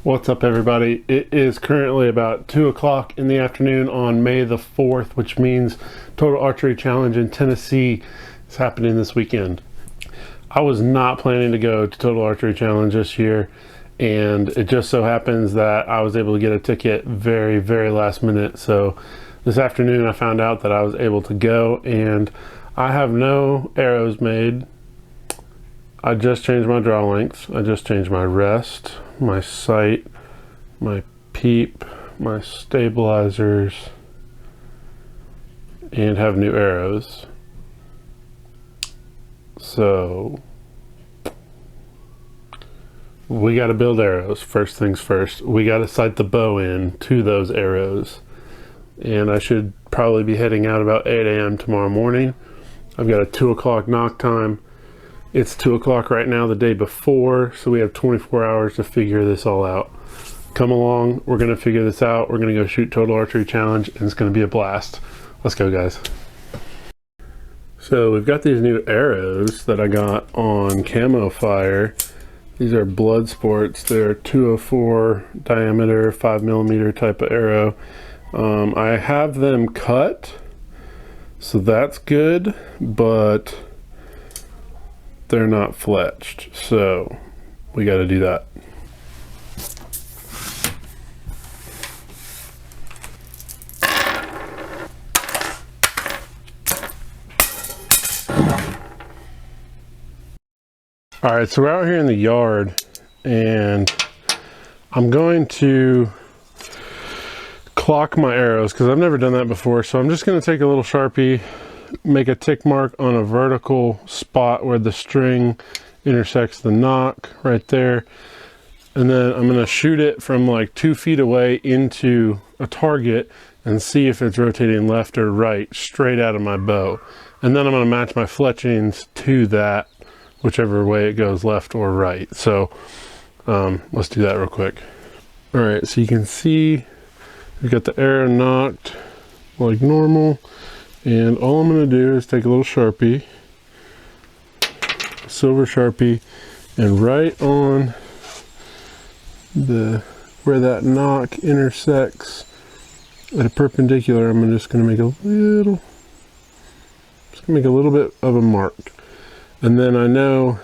What's up, everybody? It is currently about 2 o'clock in the afternoon on May the 4th, which means Total Archery Challenge in Tennessee is happening this weekend. I was not planning to go to Total Archery Challenge this year, and it just so happens that I was able to get a ticket very last minute. So this afternoon I found out that I was able to go, and I have no arrows made. I just changed my draw lengths. I just changed my rest, my sight, my peep, my stabilizers, and have new arrows. So we got to build arrows. First things first, we got to sight the bow in to those arrows, and I should probably be heading out about 8 a.m. tomorrow morning. I've got a 2 o'clock knock time. It's 2 o'clock right now, the day before, so we have 24 hours to figure this all out. Come along, we're gonna figure this out. We're gonna go shoot Total Archery Challenge, and it's gonna be a blast. Let's go, guys. So we've got these new arrows that I got on Camo Fire. These are Blood Sports. They're 204 diameter, 5mm type of arrow. I have them cut, so that's good, but they're not fletched, so we got to do that. All right, so we're out here in the yard, and I'm going to clock my arrows because I've never done that before. So I'm just going to take a little Sharpie, make a tick mark on a vertical spot where the string intersects the nock right there, and then I'm going to shoot it from like 2 feet away into a target and see if it's rotating left or right straight out of my bow, and then I'm going to match my fletchings to that, whichever way it goes, left or right. So let's do that real quick. All right, so you can see we've got the arrow nocked like normal. And all I'm going to do is take a little Sharpie, silver Sharpie, and right on where that nock intersects at a perpendicular, I'm just going to make a little bit of a mark. And then I know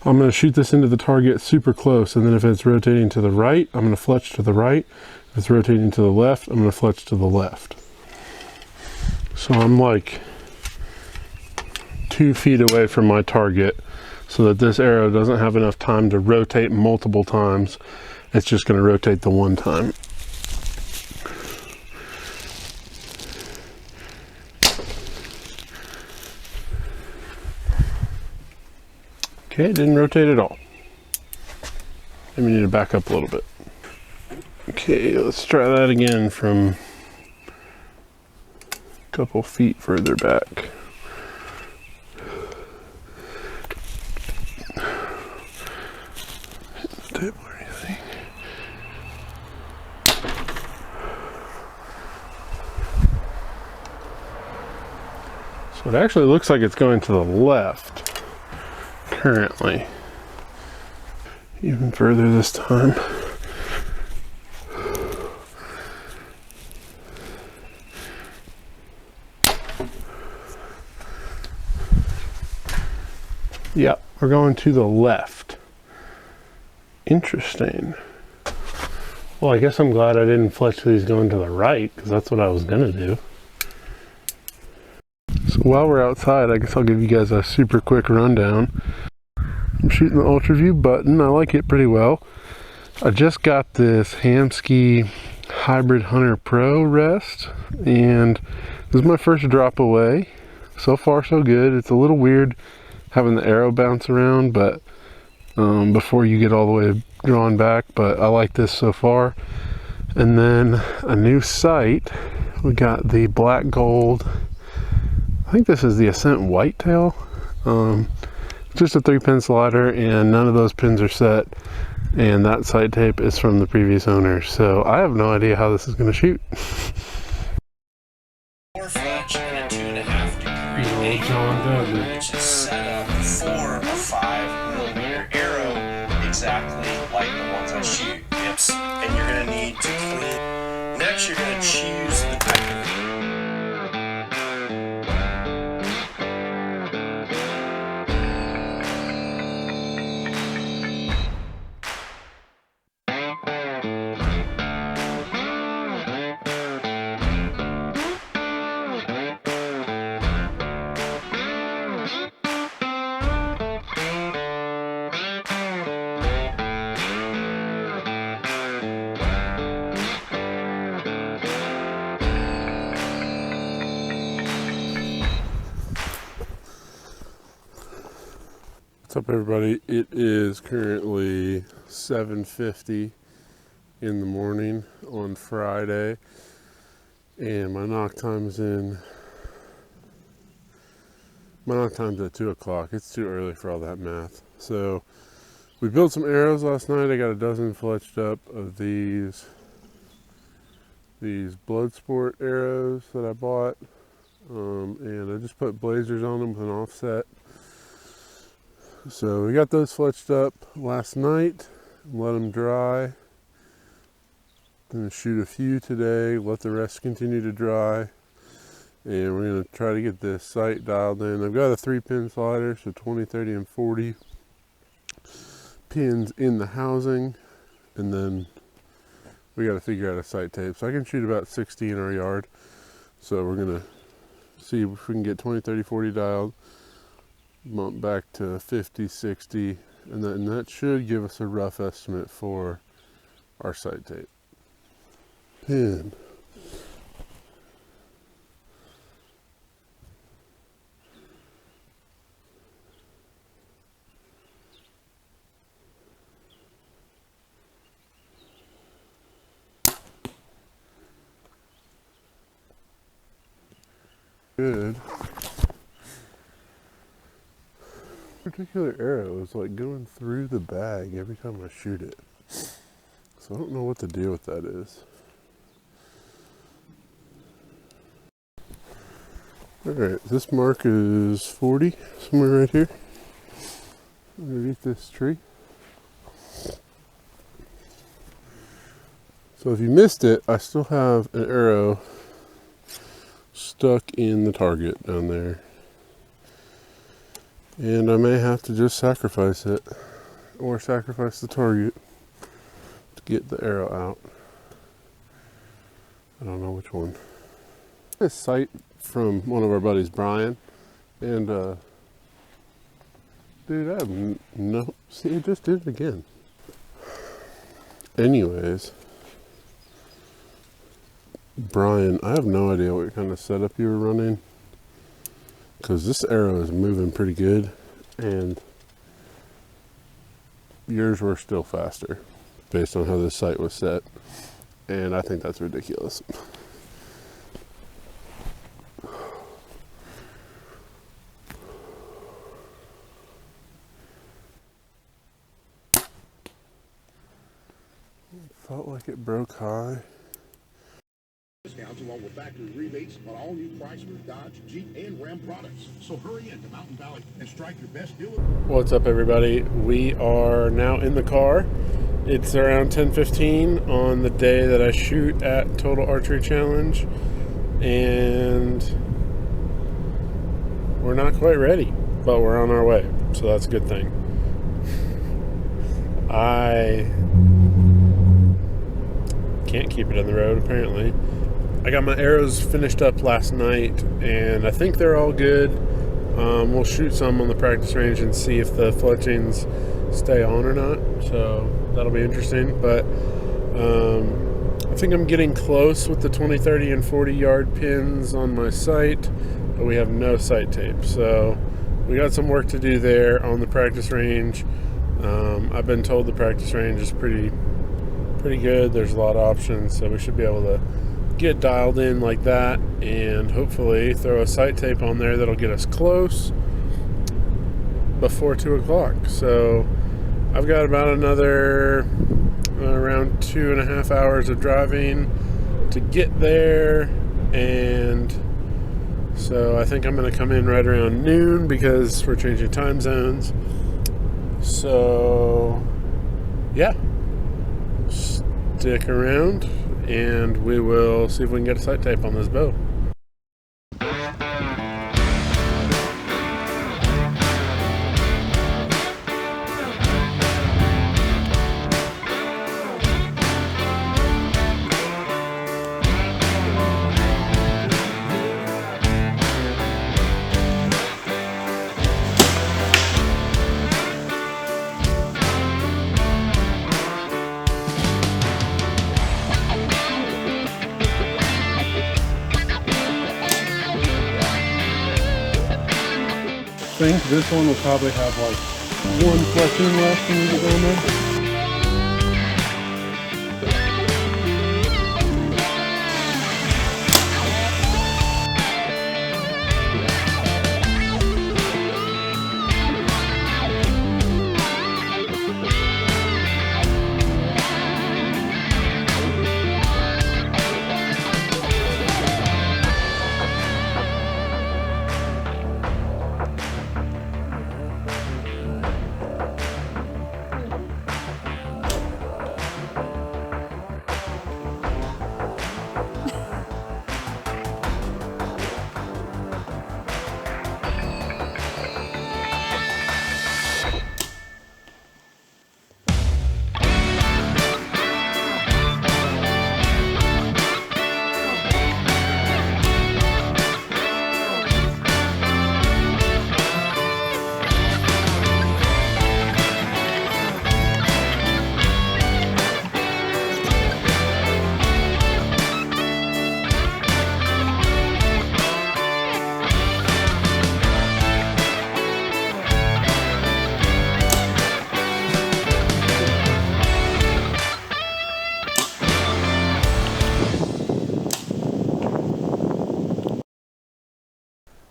I'm going to shoot this into the target super close, and then if it's rotating to the right, I'm going to fletch to the right. If it's rotating to the left, I'm going to fletch to the left. So I'm like 2 feet away from my target so that this arrow doesn't have enough time to rotate multiple times. It's just going to rotate the one time. Okay, it didn't rotate at all. Maybe we need to back up a little bit. Okay, let's try that again from couple feet further back. Hit the table or anything. So it actually looks like it's going to the left currently. Even further this time. Yep, we're going to the left. Interesting. Well, I guess I'm glad I didn't fletch these going to the right, because that's what I was gonna do. So while we're outside, I guess I'll give you guys a super quick rundown. I'm shooting the Ultra View button. I like it pretty well. I just got this Hamskea Hybrid Hunter Pro rest, and this is my first drop away. So far so good. It's a little weird having the arrow bounce around, but before you get all the way drawn back, but I like this so far. And then a new sight, we got the black gold, I think this is the Ascent Whitetail. Just a 3-pin slider, and none of those pins are set, and that sight tape is from the previous owner, so I have no idea how this is going to shoot. 4 fletch and a 2.5 degree angle, which is set up for a 5mm arrow, exactly like the ones I shoot. next you're going to choose the type of What's up, everybody? It is currently 7:50 in the morning on Friday, and my knock time's at 2 o'clock. It's too early for all that math. So we built some arrows last night. I got a dozen fletched up of these Bloodsport arrows that I bought, and I just put blazers on them with an offset. So we got those fletched up last night, let them dry. Gonna shoot a few today, let the rest continue to dry, and we're gonna try to get this sight dialed in. I've got a 3-pin slider, so 20, 30, and 40 pins in the housing, and then we got to figure out a sight tape. So I can shoot about 60 in our yard. So we're gonna see if we can get 20, 30, 40 dialed, bump back to 50, 60, and that should give us a rough estimate for our sight tape. Pin. Good. Particular arrow is like going through the bag every time I shoot it, so I don't know what the deal with that is. Alright, this mark is 40, somewhere right here underneath this tree. So if you missed it, I still have an arrow stuck in the target down there. And I may have to just sacrifice it, or sacrifice the target to get the arrow out. I don't know which one. This sight from one of our buddies, Brian, and dude, I have no, see, it just did it again. Anyways, Brian, I have no idea what kind of setup you were running, because this arrow is moving pretty good, and yours were still faster based on how this sight was set, and I think that's ridiculous. Felt like it broke high. Discounts along with factory rebates on all new Chrysler, Dodge, Jeep, and Ram products. So hurry into Mountain Valley and strike your best deal. What's up, everybody? We are now in the car. It's around 10:15 on the day that I shoot at Total Archery Challenge, and we're not quite ready, but we're on our way, so that's a good thing. I can't keep it on the road, apparently. I got my arrows finished up last night, and I think they're all good. We'll shoot some on the practice range and see if the fletchings stay on or not, so that'll be interesting. But I think I'm getting close with the 20, 30, and 40 yard pins on my sight, but we have no sight tape, so we got some work to do there on the practice range. I've been told the practice range is pretty good. There's a lot of options, so we should be able to get dialed in like that, and hopefully throw a sight tape on there that'll get us close before 2 o'clock. So I've got about another around 2.5 hours of driving to get there, and so I think I'm going to come in right around noon because we're changing time zones. So yeah, stick around and we will see if we can get a sight tape on this bow. I think this one will probably have like one fletching left when we get down there.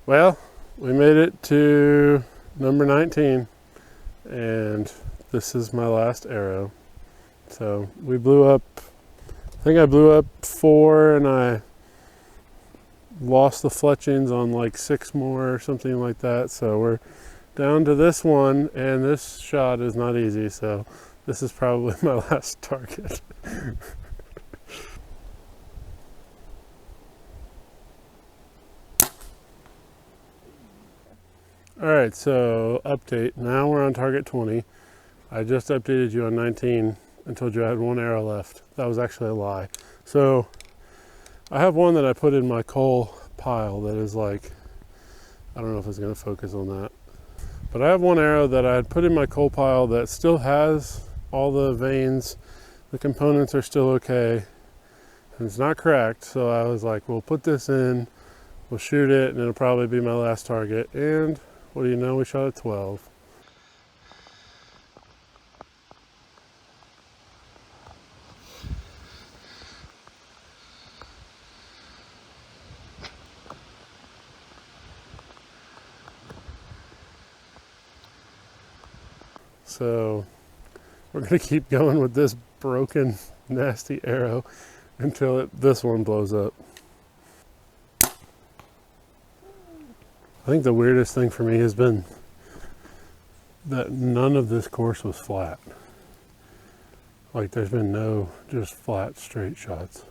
Well, we made it to number 19, and this is my last arrow. So we blew up, I think I blew up 4 and I lost the fletchings on like 6 more or something like that. So we're down to this one, and this shot is not easy, so this is probably my last target. Alright, so update. Now we're on target 20. I just updated you on 19 and told you I had 1 arrow left. That was actually a lie. So I have one that I put in my coal pile that is like, I don't know if it's going to focus on that. But I have 1 arrow that I had put in my coal pile that still has all the veins. The components are still okay. And it's not cracked, so I was like, we'll put this in, we'll shoot it, and it'll probably be my last target. And what do you know, we shot at 12. So we're gonna keep going with this broken, nasty arrow until this one blows up. I think the weirdest thing for me has been that none of this course was flat. Like there's been no just flat straight shots.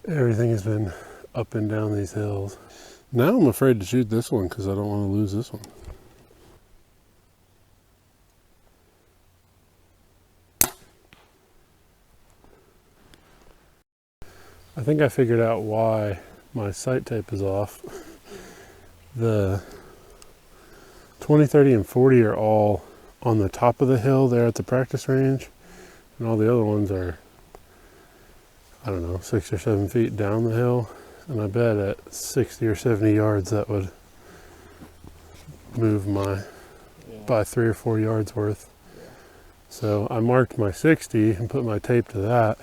Everything has been up and down these hills. Now I'm afraid to shoot this one because I don't want to lose this one. I think I figured out why my sight tape is off. The 20, 30, and 40 are all on the top of the hill there at the practice range, and all the other ones are, I don't know, 6 or 7 feet down the hill. And I bet at 60 or 70 yards that would move my by 3 or 4 yards worth. So I marked my 60 and put my tape to that.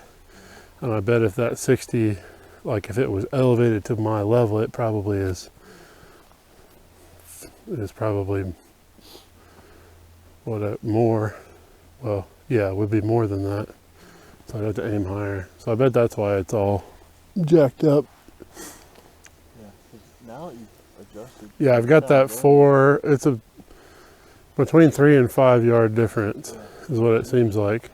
And I bet if that 60, like if it was elevated to my level, it probably is probably more. Well, yeah, it would be more than that. So I'd have to aim higher. So I bet that's why it's all jacked up. Yeah, now you've adjusted. Yeah, I've got that 4. It's a between 3 and 5 yard difference, is what it seems like.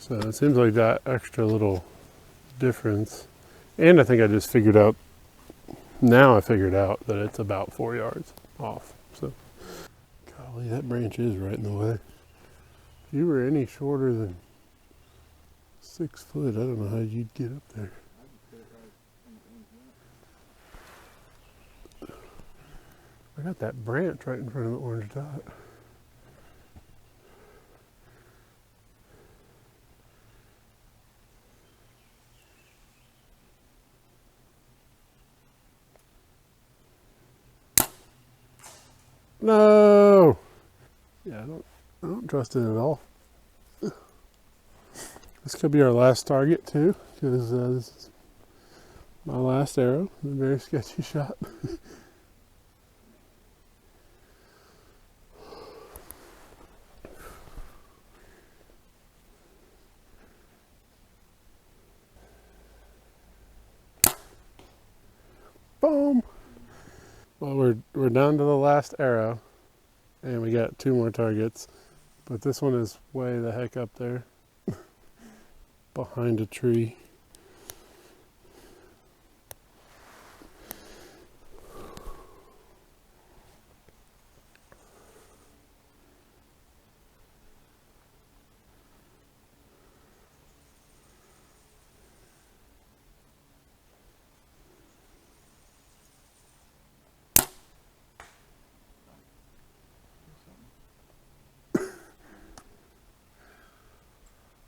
So it seems like that extra little difference. And I think I just figured out, now I figured out that it's about 4 yards off. So, golly, that branch is right in the way. If you were any shorter than 6 foot, I don't know how you'd get up there. I got that branch right in front of the orange dot. No! Yeah, I don't trust it at all. This could be our last target too, because this is my last arrow. A very sketchy shot. Boom! Well, we're down to the last arrow, and we got 2 more targets, but this one is way the heck up there, behind a tree.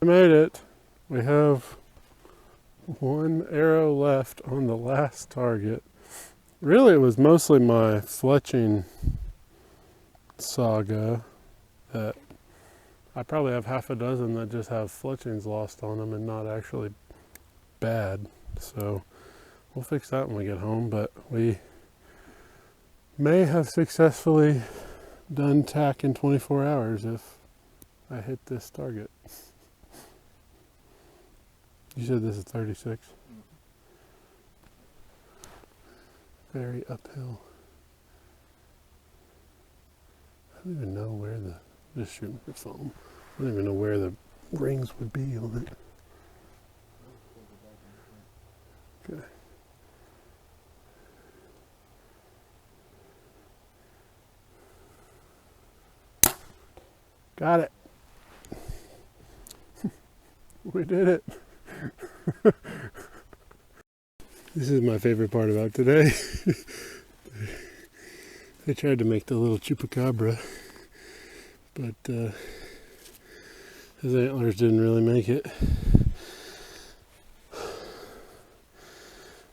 We made it. We have 1 arrow left on the last target. Really, it was mostly my fletching saga that I probably have half a dozen that just have fletchings lost on them and not actually bad. So we'll fix that when we get home, but we may have successfully done tack in 24 hours if I hit this target. You said this is 36? Very uphill. I don't even know where just shooting for foam. I don't even know where the rings would be on it. Okay. Got it. We did it. This is my favorite part about today. I tried to make the little chupacabra, but his antlers didn't really make it.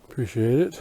Appreciate it.